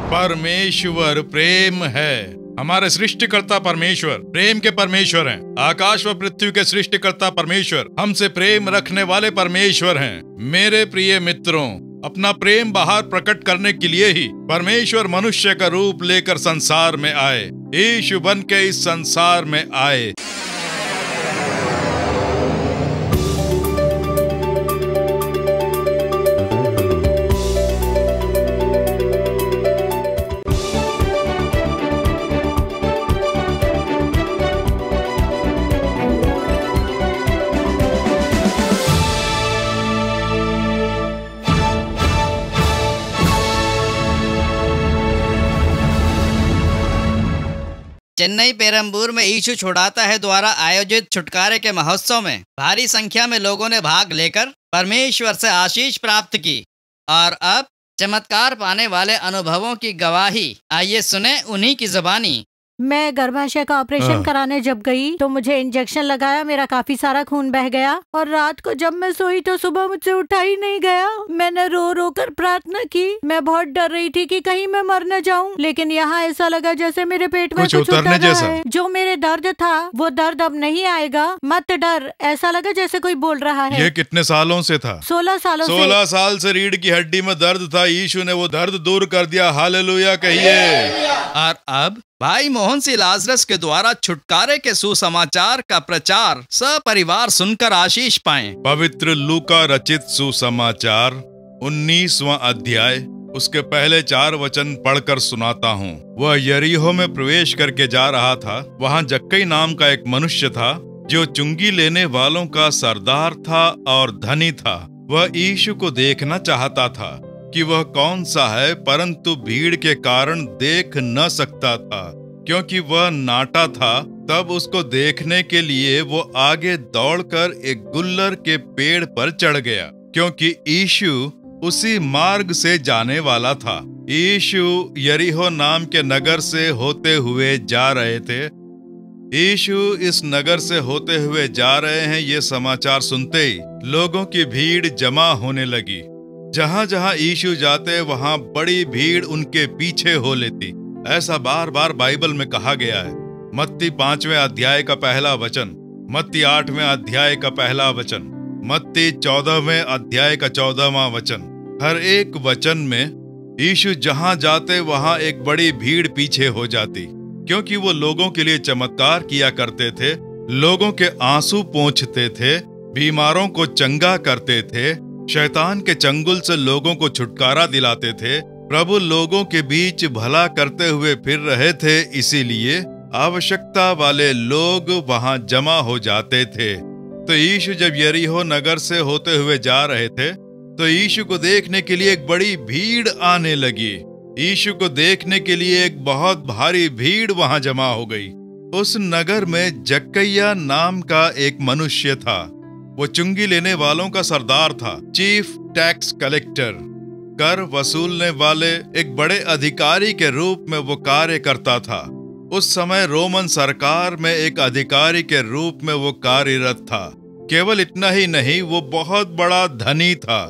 परमेश्वर प्रेम है। हमारे सृष्टिकर्ता परमेश्वर प्रेम के परमेश्वर हैं। आकाश व पृथ्वी के सृष्टिकर्ता परमेश्वर हमसे प्रेम रखने वाले परमेश्वर हैं। मेरे प्रिय मित्रों, अपना प्रेम बाहर प्रकट करने के लिए ही परमेश्वर मनुष्य का रूप लेकर संसार में आए। यीशु बन के इस संसार में आए। चेन्नई पेरम्बूर में यीशु छुड़ाता है द्वारा आयोजित छुटकारे के महोत्सव में भारी संख्या में लोगों ने भाग लेकर परमेश्वर से आशीष प्राप्त की। और अब चमत्कार पाने वाले अनुभवों की गवाही आइए सुने उन्हीं की ज़बानी। मैं गर्भाशय का ऑपरेशन कराने जब गई तो मुझे इंजेक्शन लगाया, मेरा काफी सारा खून बह गया और रात को जब मैं सोई तो सुबह मुझसे उठा ही नहीं गया। मैंने रो रो कर प्रार्थना की। मैं बहुत डर रही थी कि कहीं मैं मर न जाऊं, लेकिन यहाँ ऐसा लगा जैसे मेरे पेट में कुछ उतर रहा है। जो मेरे दर्द था वो दर्द अब नहीं आएगा, मत डर, ऐसा लगा जैसे कोई बोल रहा है। ये कितने सालों से था? 16 सालों 16 साल से रीढ़ की हड्डी में दर्द था। यीशु ने वो दर्द दूर कर दिया। हालेलुया कहिए। और अब भाई मोहन सिंह लाजरस के द्वारा छुटकारे के सुसमाचार का प्रचार सपरिवार सुनकर आशीष पाएं। पवित्र लूका रचित सुसमाचार 19वां अध्याय उसके पहले 4 वचन पढ़कर सुनाता हूँ। वह यरीहो में प्रवेश करके जा रहा था। वहाँ जक्कई नाम का एक मनुष्य था जो चुंगी लेने वालों का सरदार था और धनी था। वह यीशु को देखना चाहता था कि वह कौन सा है, परंतु भीड़ के कारण देख न सकता था क्योंकि वह नाटा था। तब उसको देखने के लिए वो आगे दौड़कर एक गुल्लर के पेड़ पर चढ़ गया क्योंकि यीशु उसी मार्ग से जाने वाला था। यीशु यरीहो नाम के नगर से होते हुए जा रहे थे। यीशु इस नगर से होते हुए जा रहे हैं, ये समाचार सुनते ही लोगों की भीड़ जमा होने लगी। जहाँ जहाँ यीशु जाते वहाँ बड़ी भीड़ उनके पीछे हो लेती। ऐसा बार बार बाइबल में कहा गया है। मत्ती 5वें अध्याय का पहला वचन, मत्ती 8वें अध्याय का पहला वचन, मत्ती 14वें अध्याय का 14वां वचन। हर एक वचन में यीशु जहाँ जाते वहाँ एक बड़ी भीड़ पीछे हो जाती क्योंकि वो लोगों के लिए चमत्कार किया करते थे, लोगों के आंसू पोंछते थे, बीमारों को चंगा करते थे, शैतान के चंगुल से लोगों को छुटकारा दिलाते थे। प्रभु लोगों के बीच भला करते हुए फिर रहे थे, इसीलिए आवश्यकता वाले लोग वहां जमा हो जाते थे। तो यीशु जब यरीहो नगर से होते हुए जा रहे थे तो यीशु को देखने के लिए एक बड़ी भीड़ आने लगी। यीशु को देखने के लिए एक बहुत भारी भीड़ वहां जमा हो गई। उस नगर में जक्कैया नाम का एक मनुष्य था। वो चुंगी लेने वालों का सरदार था, चीफ टैक्स कलेक्टर। कर वसूलने वाले एक बड़े अधिकारी के रूप में वो कार्य करता था। उस समय रोमन सरकार में एक अधिकारी के रूप में वो कार्यरत था। केवल इतना ही नहीं, वो बहुत बड़ा धनी था।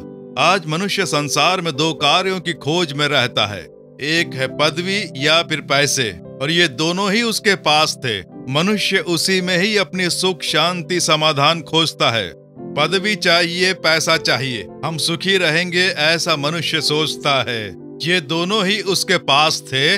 आज मनुष्य संसार में 2 कार्यों की खोज में रहता है, एक है पदवी या फिर पैसे, और ये दोनों ही उसके पास थे। मनुष्य उसी में ही अपनी सुख शांति समाधान खोजता है। पदवी चाहिए, पैसा चाहिए, हम सुखी रहेंगे, ऐसा मनुष्य सोचता है। ये दोनों ही उसके पास थे,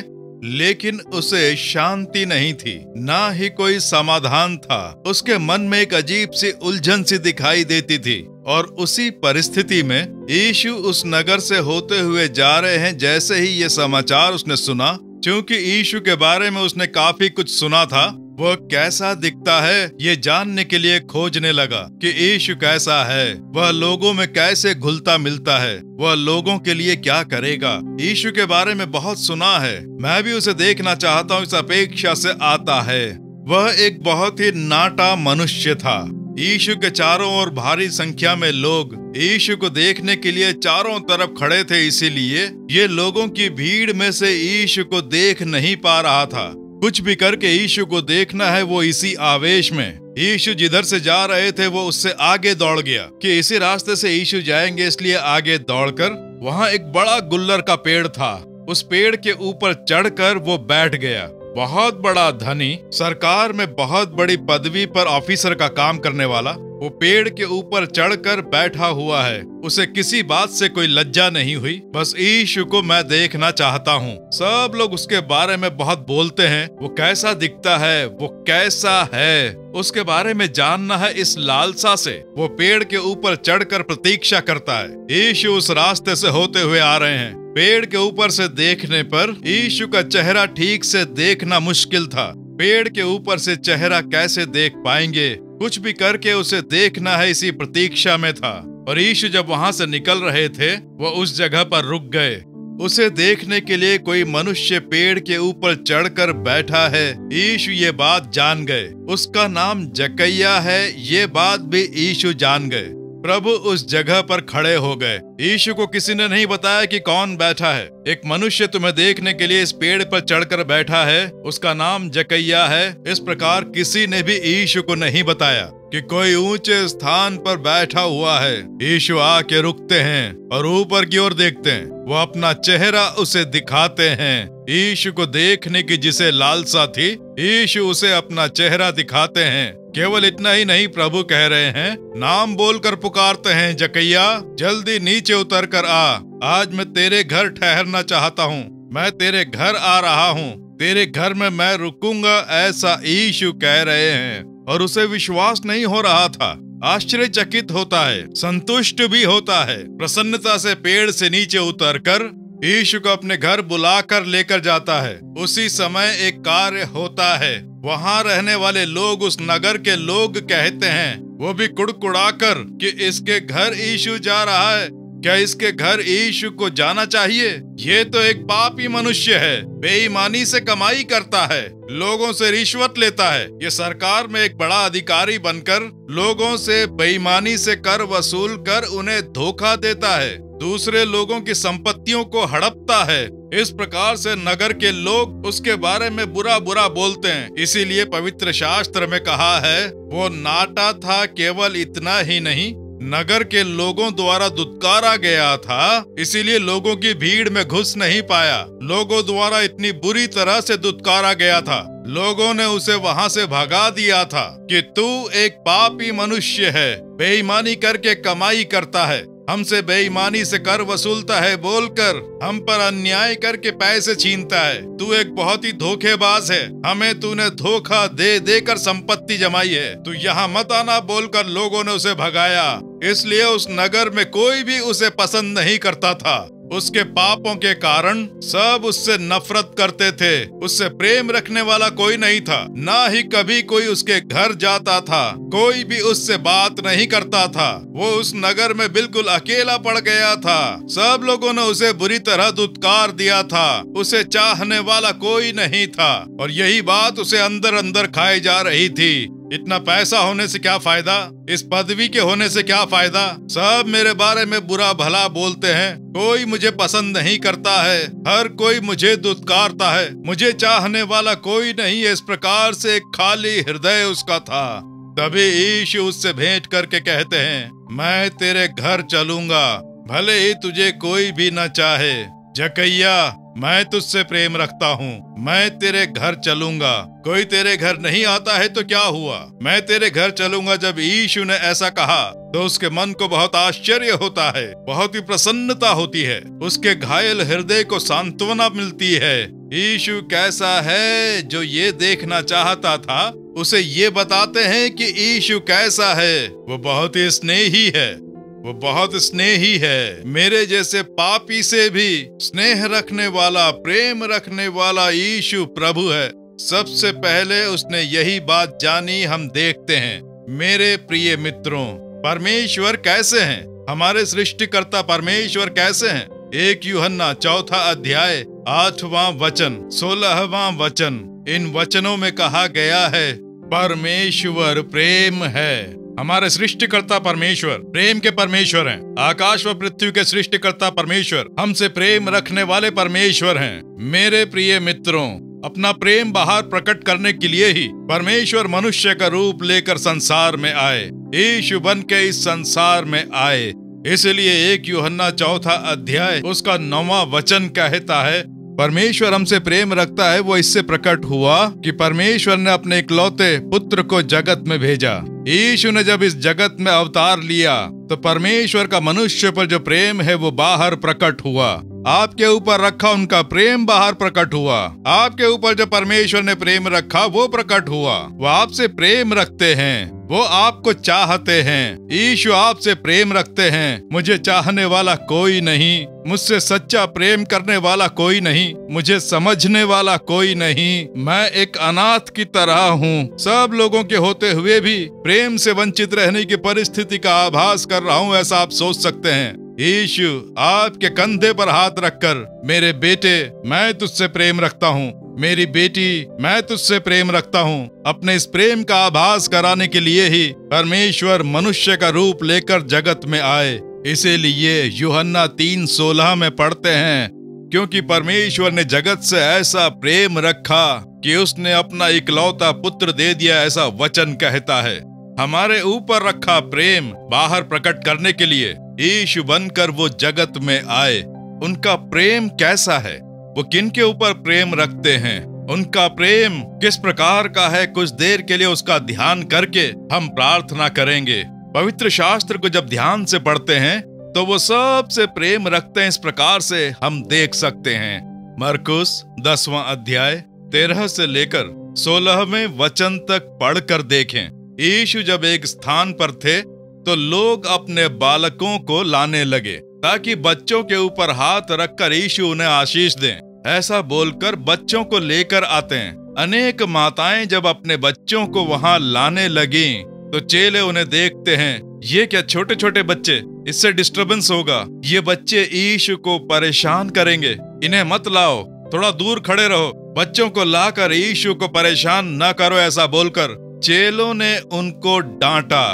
लेकिन उसे शांति नहीं थी, ना ही कोई समाधान था। उसके मन में एक अजीब सी उलझन सी दिखाई देती थी। और उसी परिस्थिति में यीशु उस नगर से होते हुए जा रहे हैं। जैसे ही ये समाचार उसने सुना, क्योंकि यीशु के बारे में उसने काफी कुछ सुना था, वह कैसा दिखता है ये जानने के लिए खोजने लगा कि यीशु कैसा है, वह लोगों में कैसे घुलता मिलता है, वह लोगों के लिए क्या करेगा। यीशु के बारे में बहुत सुना है, मैं भी उसे देखना चाहता हूँ, इस अपेक्षा से आता है। वह एक बहुत ही नाटा मनुष्य था। यीशु के चारों ओर भारी संख्या में लोग यीशु को देखने के लिए चारों तरफ खड़े थे, इसीलिए ये लोगों की भीड़ में से यीशु को देख नहीं पा रहा था। कुछ भी करके यीशु को देखना है, वो इसी आवेश में यीशु जिधर से जा रहे थे वो उससे आगे दौड़ गया कि इसी रास्ते से यीशु जाएंगे, इसलिए आगे दौड़कर वहाँ एक बड़ा गुल्लर का पेड़ था। उस पेड़ के ऊपर चढ़कर वो बैठ गया। बहुत बड़ा धनी, सरकार में बहुत बड़ी पदवी पर ऑफिसर का काम करने वाला, वो पेड़ के ऊपर चढ़कर बैठा हुआ है। उसे किसी बात से कोई लज्जा नहीं हुई। बस यीशु को मैं देखना चाहता हूँ। सब लोग उसके बारे में बहुत बोलते हैं। वो कैसा दिखता है, वो कैसा है, उसके बारे में जानना है। इस लालसा से वो पेड़ के ऊपर चढ़कर प्रतीक्षा करता है। यीशु उस रास्ते से होते हुए आ रहे हैं। पेड़ के ऊपर से देखने पर यीशु का चेहरा ठीक से देखना मुश्किल था। पेड़ के ऊपर से चेहरा कैसे देख पाएंगे? कुछ भी करके उसे देखना है, इसी प्रतीक्षा में था। और यीशु जब वहां से निकल रहे थे, वो उस जगह पर रुक गए। उसे देखने के लिए कोई मनुष्य पेड़ के ऊपर चढ़कर बैठा है। यीशु ये बात जान गए। उसका नाम जकैया है, ये बात भी यीशु जान गए। प्रभु उस जगह पर खड़े हो गए। यीशु को किसी ने नहीं बताया कि कौन बैठा है। एक मनुष्य तुम्हें देखने के लिए इस पेड़ पर चढ़कर बैठा है, उसका नाम जकैया है। इस प्रकार किसी ने भी यीशु को नहीं बताया कि कोई ऊंचे स्थान पर बैठा हुआ है। यीशु आके रुकते हैं और ऊपर की ओर देखते हैं। वो अपना चेहरा उसे दिखाते हैं। यीशु को देखने की जिसे लालसा थी, यीशु उसे अपना चेहरा दिखाते हैं। केवल इतना ही नहीं, प्रभु कह रहे हैं, नाम बोलकर पुकारते हैं, जकैया जल्दी नीचे उतर कर आ। आज मैं तेरे घर ठहरना चाहता हूँ। मैं तेरे घर आ रहा हूँ। तेरे घर में मैं रुकूंगा, ऐसा यीशु कह रहे हैं। और उसे विश्वास नहीं हो रहा था। आश्चर्यचकित होता है, संतुष्ट भी होता है। प्रसन्नता से पेड़ से नीचे उतरकर यीशु को अपने घर बुलाकर लेकर जाता है। उसी समय एक कार्य होता है। वहाँ रहने वाले लोग, उस नगर के लोग कहते हैं, वो भी कुड़कुड़ाकर, कि इसके घर यीशु जा रहा है। क्या इसके घर यीशु को जाना चाहिए? ये तो एक पापी मनुष्य है, बेईमानी से कमाई करता है, लोगों से रिश्वत लेता है। ये सरकार में एक बड़ा अधिकारी बनकर लोगों से बेईमानी से कर वसूल कर उन्हें धोखा देता है, दूसरे लोगों की संपत्तियों को हड़पता है। इस प्रकार से नगर के लोग उसके बारे में बुरा बुरा बोलते हैं। इसीलिए पवित्र शास्त्र में कहा है, वो नाटा था। केवल इतना ही नहीं, नगर के लोगों द्वारा दुत्कारा गया था, इसीलिए लोगों की भीड़ में घुस नहीं पाया। लोगों द्वारा इतनी बुरी तरह से दुत्कारा गया था, लोगों ने उसे वहां से भगा दिया था कि तू एक पापी मनुष्य है, बेईमानी करके कमाई करता है, हमसे बेईमानी से कर वसूलता है बोलकर हम पर अन्याय करके पैसे छीनता है। तू एक बहुत ही धोखेबाज है, हमें तूने धोखा दे देकर संपत्ति जमाई है, तू यहाँ मत आना बोलकर लोगों ने उसे भगाया। इसलिए उस नगर में कोई भी उसे पसंद नहीं करता था। उसके पापों के कारण सब उससे नफरत करते थे। उससे प्रेम रखने वाला कोई नहीं था, ना ही कभी कोई उसके घर जाता था। कोई भी उससे बात नहीं करता था। वो उस नगर में बिल्कुल अकेला पड़ गया था। सब लोगों ने उसे बुरी तरह दुत्कार दिया था। उसे चाहने वाला कोई नहीं था और यही बात उसे अंदर अंदर खाई जा रही थी। इतना पैसा होने से क्या फायदा, इस पदवी के होने से क्या फायदा, सब मेरे बारे में बुरा भला बोलते हैं, कोई मुझे पसंद नहीं करता है, हर कोई मुझे दुत्कारता है, मुझे चाहने वाला कोई नहीं है। इस प्रकार से एक खाली हृदय उसका था। तभी यीशु उससे भेंट करके कहते हैं, मैं तेरे घर चलूंगा, भले ही तुझे कोई भी न चाहे। जकैया, मैं तुझसे प्रेम रखता हूँ, मैं तेरे घर चलूंगा। कोई तेरे घर नहीं आता है तो क्या हुआ, मैं तेरे घर चलूंगा। जब यीशु ने ऐसा कहा तो उसके मन को बहुत आश्चर्य होता है, बहुत ही प्रसन्नता होती है। उसके घायल हृदय को सांत्वना मिलती है। यीशु कैसा है जो ये देखना चाहता था, उसे ये बताते हैं कि यीशु कैसा है। वो बहुत ही स्नेही है, वो बहुत स्नेही है। मेरे जैसे पापी से भी स्नेह रखने वाला, प्रेम रखने वाला यीशु प्रभु है। सबसे पहले उसने यही बात जानी, हम देखते हैं। मेरे प्रिय मित्रों, परमेश्वर कैसे हैं? हमारे सृष्टिकर्ता परमेश्वर कैसे हैं? 1 यूहन्ना 4 अध्याय 8वां वचन 16वां वचन, इन वचनों में कहा गया है, परमेश्वर प्रेम है। हमारे सृष्टिकर्ता परमेश्वर प्रेम के परमेश्वर हैं। आकाश व पृथ्वी के सृष्टिकर्ता परमेश्वर हमसे प्रेम रखने वाले परमेश्वर हैं। मेरे प्रिय मित्रों, अपना प्रेम बाहर प्रकट करने के लिए ही परमेश्वर मनुष्य का रूप लेकर संसार में आए, यीशु बन के इस संसार में आए। इसलिए 1 यूहन्ना 4 अध्याय उसका 9वां वचन कहता है, परमेश्वर हमसे प्रेम रखता है वो इससे प्रकट हुआ कि परमेश्वर ने अपने इकलौते पुत्र को जगत में भेजा। यीशु ने जब इस जगत में अवतार लिया तो परमेश्वर का मनुष्य पर जो प्रेम है वो बाहर प्रकट हुआ। आपके ऊपर रखा उनका प्रेम बाहर प्रकट हुआ। आपके ऊपर जो परमेश्वर ने प्रेम रखा वो प्रकट हुआ। वो आपसे प्रेम रखते हैं, वो आपको चाहते हैं। यीशु आपसे प्रेम रखते हैं। मुझे चाहने वाला कोई नहीं, मुझसे सच्चा प्रेम करने वाला कोई नहीं, मुझे समझने वाला कोई नहीं। मैं एक अनाथ की तरह हूँ। सब लोगों के होते हुए भी प्रेम से वंचित रहने की परिस्थिति का आभास कर रहा हूँ, ऐसा आप सोच सकते हैं। यीशु आपके कंधे पर हाथ रखकर, मेरे बेटे मैं तुझसे प्रेम रखता हूँ, मेरी बेटी मैं तुझसे प्रेम रखता हूँ। अपने इस प्रेम का आभास कराने के लिए ही परमेश्वर मनुष्य का रूप लेकर जगत में आए। इसीलिए यूहन्ना 3:16 में पढ़ते हैं, क्योंकि परमेश्वर ने जगत से ऐसा प्रेम रखा कि उसने अपना इकलौता पुत्र दे दिया, ऐसा वचन कहता है। हमारे ऊपर रखा प्रेम बाहर प्रकट करने के लिए यीशु बनकर वो जगत में आए। उनका प्रेम कैसा है, वो किन के ऊपर प्रेम रखते हैं, उनका प्रेम किस प्रकार का है, कुछ देर के लिए उसका ध्यान करके हम प्रार्थना करेंगे। पवित्र शास्त्र को जब ध्यान से पढ़ते हैं तो वो सबसे प्रेम रखते हैं, इस प्रकार से हम देख सकते हैं। मरकुस 10वां अध्याय 13 से लेकर 16वें वचन तक पढ़कर देखें। यीशु जब एक स्थान पर थे तो लोग अपने बालकों को लाने लगे ताकि बच्चों के ऊपर हाथ रखकर यीशु उन्हें आशीष दें। ऐसा बोलकर बच्चों को लेकर आते हैं। अनेक माताएं जब अपने बच्चों को वहां लाने लगी तो चेले उन्हें देखते हैं, ये क्या छोटे छोटे बच्चे, इससे डिस्टरबेंस होगा, ये बच्चे यीशु को परेशान करेंगे, इन्हें मत लाओ, थोड़ा दूर खड़े रहो, बच्चों को लाकर यीशु को परेशान न करो। ऐसा बोलकर चेलों ने उनको डांटा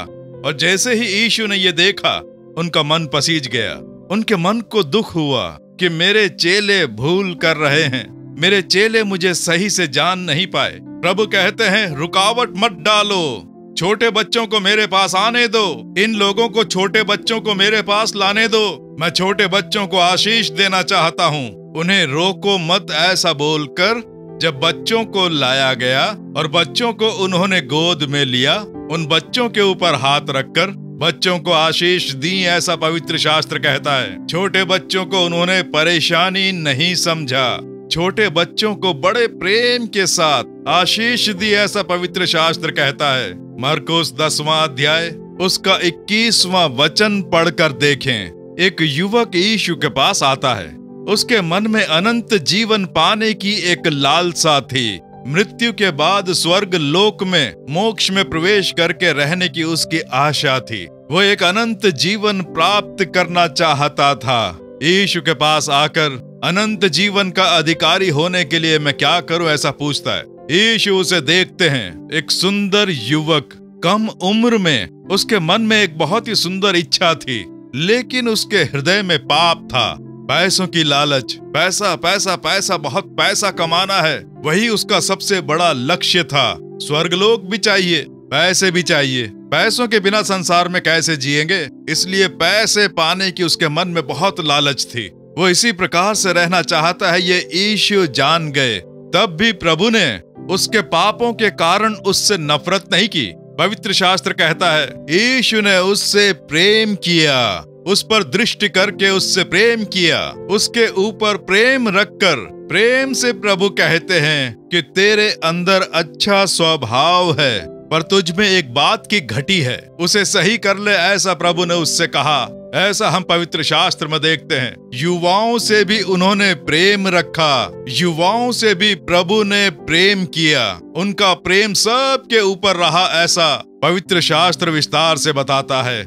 और जैसे ही यीशु ने ये देखा उनका मन पसीज गया। उनके मन को दुख हुआ कि मेरे चेले भूल कर रहे हैं, मेरे चेले मुझे सही से जान नहीं पाए। प्रभु कहते हैं, रुकावट मत डालो, छोटे बच्चों को मेरे पास आने दो, इन लोगों को, छोटे बच्चों को मेरे पास लाने दो। मैं छोटे बच्चों को आशीष देना चाहता हूँ, उन्हें रोको मत। ऐसा बोलकर जब बच्चों को लाया गया और बच्चों को उन्होंने गोद में लिया, उन बच्चों के ऊपर हाथ रखकर बच्चों को आशीष दी, ऐसा पवित्र शास्त्र कहता है। छोटे बच्चों को उन्होंने परेशानी नहीं समझा, छोटे बच्चों को बड़े प्रेम के साथ आशीष दी, ऐसा पवित्र शास्त्र कहता है। मरकुस 10वां अध्याय उसका 21वां वचन पढ़कर देखें। एक युवक यीशु के पास आता है। उसके मन में अनंत जीवन पाने की एक लालसा थी। मृत्यु के बाद स्वर्ग लोक में मोक्ष में प्रवेश करके रहने की उसकी आशा थी। वो एक अनंत जीवन प्राप्त करना चाहता था। यीशु के पास आकर अनंत जीवन का अधिकारी होने के लिए मैं क्या करूं, ऐसा पूछता है। यीशु उसे देखते हैं, एक सुंदर युवक, कम उम्र में उसके मन में एक बहुत ही सुंदर इच्छा थी, लेकिन उसके हृदय में पाप था, पैसों की लालच। पैसा पैसा पैसा, बहुत पैसा कमाना है, वही उसका सबसे बड़ा लक्ष्य था। स्वर्गलोक भी चाहिए, पैसे भी चाहिए, पैसों के बिना संसार में कैसे जिएंगे, इसलिए पैसे पाने की उसके मन में बहुत लालच थी। वो इसी प्रकार से रहना चाहता है, ये यीशु जान गए। तब भी प्रभु ने उसके पापों के कारण उससे नफरत नहीं की। पवित्र शास्त्र कहता है, यीशु ने उससे प्रेम किया, उस पर दृष्टि करके उससे प्रेम किया, उसके ऊपर प्रेम रखकर। प्रेम से प्रभु कहते हैं कि तेरे अंदर अच्छा स्वभाव है, पर तुझ में एक बात की घटी है, उसे सही कर ले, ऐसा प्रभु ने उससे कहा। ऐसा हम पवित्र शास्त्र में देखते हैं। युवाओं से भी उन्होंने प्रेम रखा, युवाओं से भी प्रभु ने प्रेम किया, उनका प्रेम सबके ऊपर रहा, ऐसा पवित्र शास्त्र विस्तार से बताता है।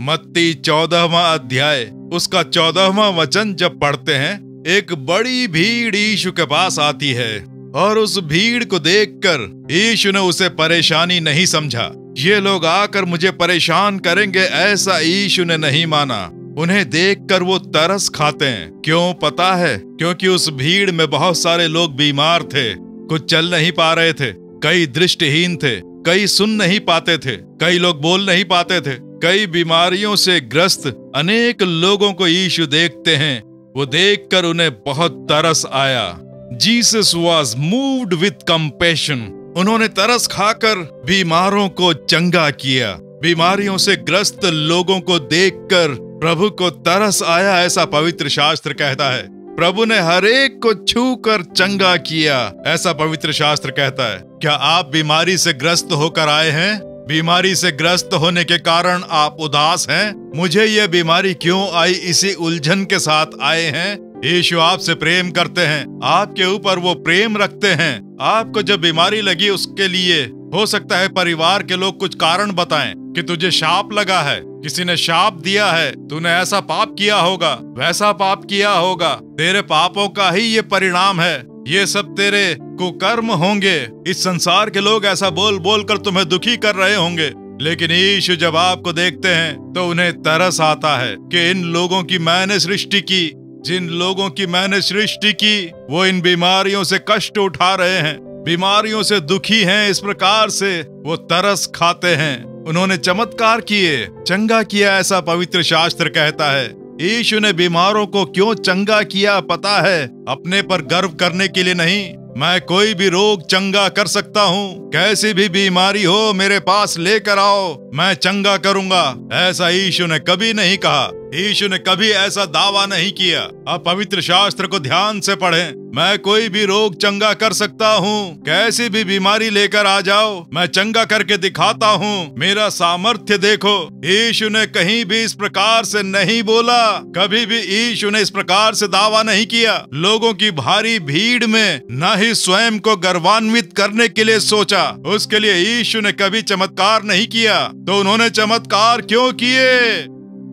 मत्ती 14वां अध्याय उसका 14वां वचन जब पढ़ते हैं, एक बड़ी भीड़ यीशु के पास आती है और उस भीड़ को देखकर यीशु ने उसे परेशानी नहीं समझा। ये लोग आकर मुझे परेशान करेंगे, ऐसा यीशु ने नहीं माना। उन्हें देखकर वो तरस खाते हैं। क्यों पता है? क्योंकि उस भीड़ में बहुत सारे लोग बीमार थे, कुछ चल नहीं पा रहे थे, कई दृष्टिहीन थे, कई सुन नहीं पाते थे, कई लोग बोल नहीं पाते थे, कई बीमारियों से ग्रस्त अनेक लोगों को यीशु देखते हैं। वो देखकर उन्हें बहुत तरस आया। Jesus was moved with compassion. उन्होंने तरस खाकर बीमारों को चंगा किया। बीमारियों से ग्रस्त लोगों को देखकर प्रभु को तरस आया, ऐसा पवित्र शास्त्र कहता है। प्रभु ने हर एक को छू कर चंगा किया, ऐसा पवित्र शास्त्र कहता है। क्या आप बीमारी से ग्रस्त होकर आए हैं? बीमारी से ग्रस्त होने के कारण आप उदास हैं? मुझे यह बीमारी क्यों आई, इसी उलझन के साथ आए हैं? यीशु आपसे प्रेम करते हैं, आपके ऊपर वो प्रेम रखते हैं। आपको जब बीमारी लगी उसके लिए हो सकता है परिवार के लोग कुछ कारण बताएं कि तुझे शाप लगा है, किसी ने शाप दिया है, तूने ऐसा पाप किया होगा, वैसा पाप किया होगा, तेरे पापों का ही ये परिणाम है, ये सब तेरे कुकर्म होंगे। इस संसार के लोग ऐसा बोल बोल कर तुम्हें दुखी कर रहे होंगे, लेकिन यीशु जब आपको देखते हैं तो उन्हें तरस आता है कि इन लोगों की मैंने सृष्टि की, जिन लोगों की मैंने सृष्टि की वो इन बीमारियों से कष्ट उठा रहे हैं, बीमारियों से दुखी हैं। इस प्रकार से वो तरस खाते हैं। उन्होंने चमत्कार किए, चंगा किया, ऐसा पवित्र शास्त्र कहता है। यीशु ने बीमारों को क्यों चंगा किया पता है? अपने पर गर्व करने के लिए नहीं। मैं कोई भी रोग चंगा कर सकता हूँ, कैसी भी बीमारी हो मेरे पास लेकर आओ, मैं चंगा करूंगा, ऐसा यीशु ने कभी नहीं कहा। यीशु ने कभी ऐसा दावा नहीं किया। आप पवित्र शास्त्र को ध्यान से पढ़ें। मैं कोई भी रोग चंगा कर सकता हूँ, कैसी भी बीमारी लेकर आ जाओ, मैं चंगा करके दिखाता हूँ, मेरा सामर्थ्य देखो। यीशु ने कहीं भी इस प्रकार से नहीं बोला, कभी भी यीशु ने इस प्रकार से दावा नहीं किया। लोगों की भारी भीड़ में न ही स्वयं को गर्वान्वित करने के लिए सोचा, उसके लिए यीशु ने कभी चमत्कार नहीं किया। तो उन्होंने चमत्कार क्यों किए?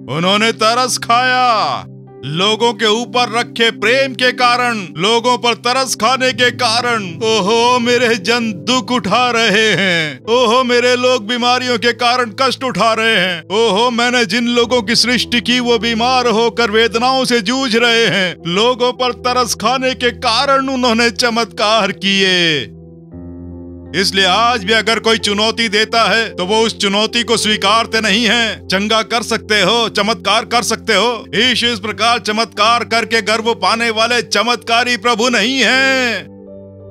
उन्होंने तरस खाया। लोगों के ऊपर रखे प्रेम के कारण, लोगों पर तरस खाने के कारण। ओहो मेरे जन दुख उठा रहे हैं, ओहो मेरे लोग बीमारियों के कारण कष्ट उठा रहे हैं, ओहो मैंने जिन लोगों की सृष्टि की वो बीमार होकर वेदनाओं से जूझ रहे हैं। लोगों पर तरस खाने के कारण उन्होंने चमत्कार किए। इसलिए आज भी अगर कोई चुनौती देता है तो वो उस चुनौती को स्वीकारते नहीं हैं। चंगा कर सकते हो, चमत्कार कर सकते हो। यीशु इस प्रकार चमत्कार करके गर्व पाने वाले चमत्कारी प्रभु नहीं हैं।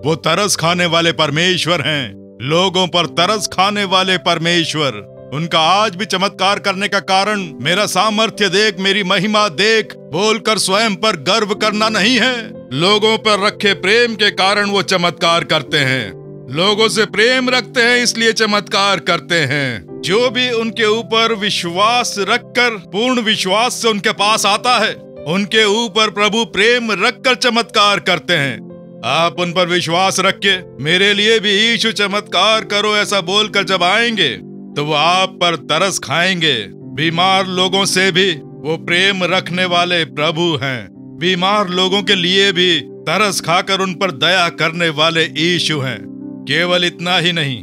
वो तरस खाने वाले परमेश्वर हैं, लोगों पर तरस खाने वाले परमेश्वर। उनका आज भी चमत्कार करने का कारण मेरा सामर्थ्य देख, मेरी महिमा देख बोलकर स्वयं पर गर्व करना नहीं है। लोगों पर रखे प्रेम के कारण वो चमत्कार करते हैं। लोगों से प्रेम रखते हैं इसलिए चमत्कार करते हैं। जो भी उनके ऊपर विश्वास रखकर, पूर्ण विश्वास से उनके पास आता है, उनके ऊपर प्रभु प्रेम रखकर चमत्कार करते हैं। आप उन पर विश्वास रख के मेरे लिए भी यीशु चमत्कार करो ऐसा बोलकर जब आएंगे तो वो आप पर तरस खाएंगे। बीमार लोगों से भी वो प्रेम रखने वाले प्रभु हैं। बीमार लोगों के लिए भी तरस खाकर उन पर दया करने वाले यीशु हैं। केवल इतना ही नहीं,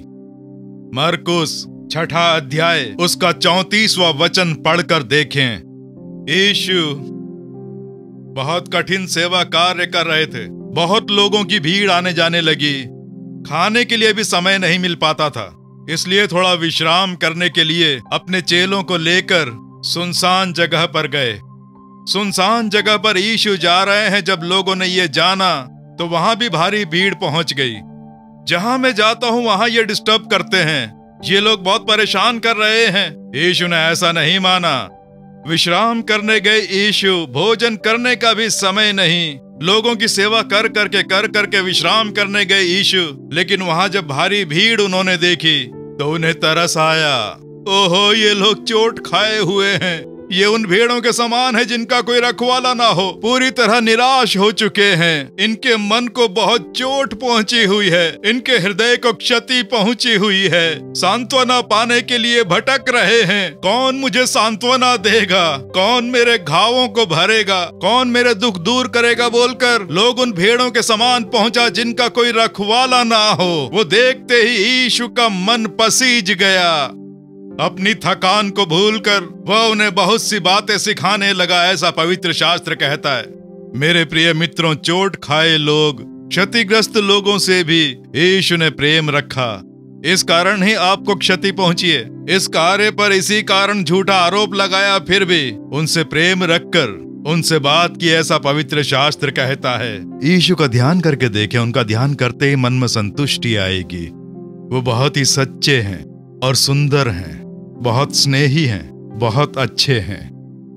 मरकुस 6 अध्याय उसका 34वां वचन पढ़कर देखें। यीशु बहुत कठिन सेवा कार्य कर रहे थे। बहुत लोगों की भीड़ आने जाने लगी। खाने के लिए भी समय नहीं मिल पाता था, इसलिए थोड़ा विश्राम करने के लिए अपने चेलों को लेकर सुनसान जगह पर गए। सुनसान जगह पर यीशु जा रहे हैं जब लोगों ने ये जाना तो वहां भी भारी भीड़ पहुंच गई। जहां मैं जाता हूं वहां ये डिस्टर्ब करते हैं, ये लोग बहुत परेशान कर रहे हैं। यीशु ने ऐसा नहीं माना। विश्राम करने गए यीशु, भोजन करने का भी समय नहीं। लोगों की सेवा कर करके विश्राम करने गए यीशु, लेकिन वहां जब भारी भीड़ उन्होंने देखी तो उन्हें तरस आया। ओहो ये लोग चोट खाए हुए हैं, ये उन भेड़ों के समान है जिनका कोई रखवाला ना हो, पूरी तरह निराश हो चुके हैं। इनके मन को बहुत चोट पहुंची हुई है, इनके हृदय को क्षति पहुंची हुई है, सांत्वना पाने के लिए भटक रहे हैं। कौन मुझे सांत्वना देगा? कौन मेरे घावों को भरेगा? कौन मेरे दुख दूर करेगा? बोलकर लोग उन भेड़ों के समान पहुंचा जिनका कोई रखवाला ना हो। वो देखते ही यीशु का मन पसीज गया। अपनी थकान को भूलकर वह उन्हें बहुत सी बातें सिखाने लगा, ऐसा पवित्र शास्त्र कहता है। मेरे प्रिय मित्रों, चोट खाए लोग, क्षतिग्रस्त लोगों से भी यीशु ने प्रेम रखा। इस कारण ही आपको क्षति पहुंची है। इस कार्य पर इसी कारण झूठा आरोप लगाया, फिर भी उनसे प्रेम रखकर उनसे बात की, ऐसा पवित्र शास्त्र कहता है। यीशु का ध्यान करके देखें, उनका ध्यान करते ही मन में संतुष्टि आएगी। वो बहुत ही सच्चे हैं और सुंदर हैं, बहुत स्नेही हैं, बहुत अच्छे हैं।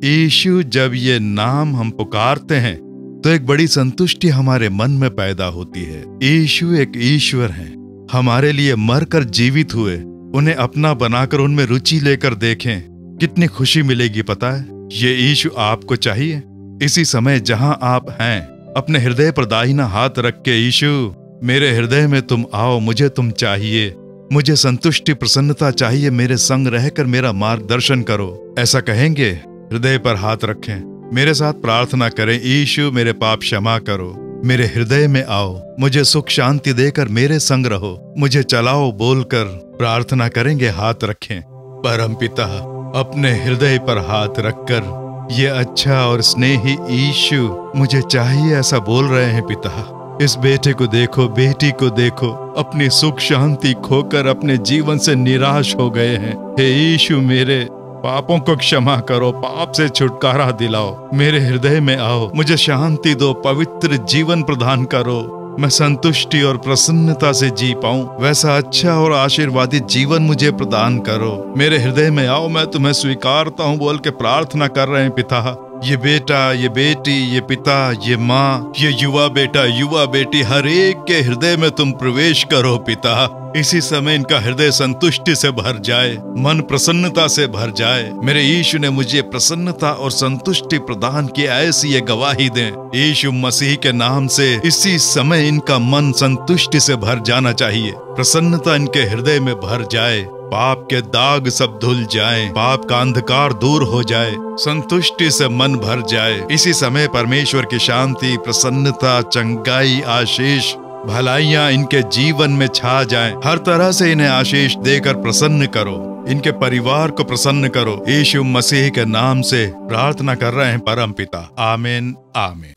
यीशु, जब ये नाम हम पुकारते हैं तो एक बड़ी संतुष्टि हमारे मन में पैदा होती है। यीशु एक ईश्वर हैं, हमारे लिए मरकर जीवित हुए। उन्हें अपना बनाकर उनमें रुचि लेकर देखें, कितनी खुशी मिलेगी। पता है, ये यीशु आपको चाहिए। इसी समय जहां आप हैं, अपने हृदय पर दाहिना हाथ रख के, यीशु मेरे हृदय में तुम आओ, मुझे तुम चाहिए, मुझे संतुष्टि प्रसन्नता चाहिए, मेरे संग रहकर मेरा मार्गदर्शन करो। ऐसा कहेंगे, हृदय पर हाथ रखें, मेरे साथ प्रार्थना करें। यीशु मेरे पाप क्षमा करो, मेरे हृदय में आओ, मुझे सुख शांति देकर मेरे संग रहो, मुझे चलाओ बोलकर प्रार्थना करेंगे। हाथ रखें। परमपिता, अपने हृदय पर हाथ रखकर ये अच्छा और स्नेही यीशु मुझे चाहिए ऐसा बोल रहे हैं। पिता, इस बेटे को देखो, बेटी को देखो, अपनी सुख शांति खोकर अपने जीवन से निराश हो गए हैं। हे यीशु, मेरे पापों को क्षमा करो, पाप से छुटकारा दिलाओ, मेरे हृदय में आओ, मुझे शांति दो, पवित्र जीवन प्रदान करो, मैं संतुष्टि और प्रसन्नता से जी पाऊं, वैसा अच्छा और आशीर्वादित जीवन मुझे प्रदान करो। मेरे हृदय में आओ, मैं तुम्हें स्वीकारता हूं बोल के प्रार्थना कर रहे हैं। पिता, ये बेटा, ये बेटी, ये पिता, ये माँ, ये युवा बेटा, युवा बेटी, हर एक के हृदय में तुम प्रवेश करो। पिता, इसी समय इनका हृदय संतुष्टि से भर जाए, मन प्रसन्नता से भर जाए। मेरे यीशु ने मुझे प्रसन्नता और संतुष्टि प्रदान की, ऐसी ये गवाही दें। यीशु मसीह के नाम से इसी समय इनका मन संतुष्टि से भर जाना चाहिए, प्रसन्नता इनके हृदय में भर जाए, पाप के दाग सब धुल जाएं, पाप का अंधकार दूर हो जाए, संतुष्टि से मन भर जाए। इसी समय परमेश्वर की शांति, प्रसन्नता, चंगाई, आशीष, भलाइयां इनके जीवन में छा जाएं। हर तरह से इन्हें आशीष देकर प्रसन्न करो, इनके परिवार को प्रसन्न करो। यीशु मसीह के नाम से प्रार्थना कर रहे हैं परम पिता। आमीन, आमीन।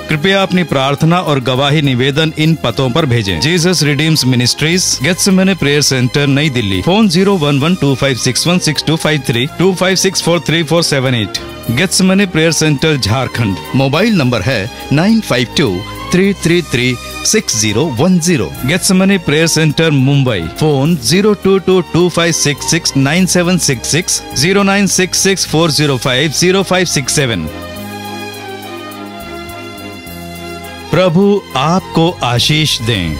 कृपया अपनी प्रार्थना और गवाही निवेदन इन पतों पर भेजें। Jesus redeems ministries, Gethsemane prayer centre, Nai Delhi. Phone 0112561625325643 25643478। Gethsemane prayer centre, Jharkhand. Mobile number है 9523336010। Gethsemane prayer centre, Mumbai. Phone 022256696766 096640500567। प्रभु आपको आशीष दें।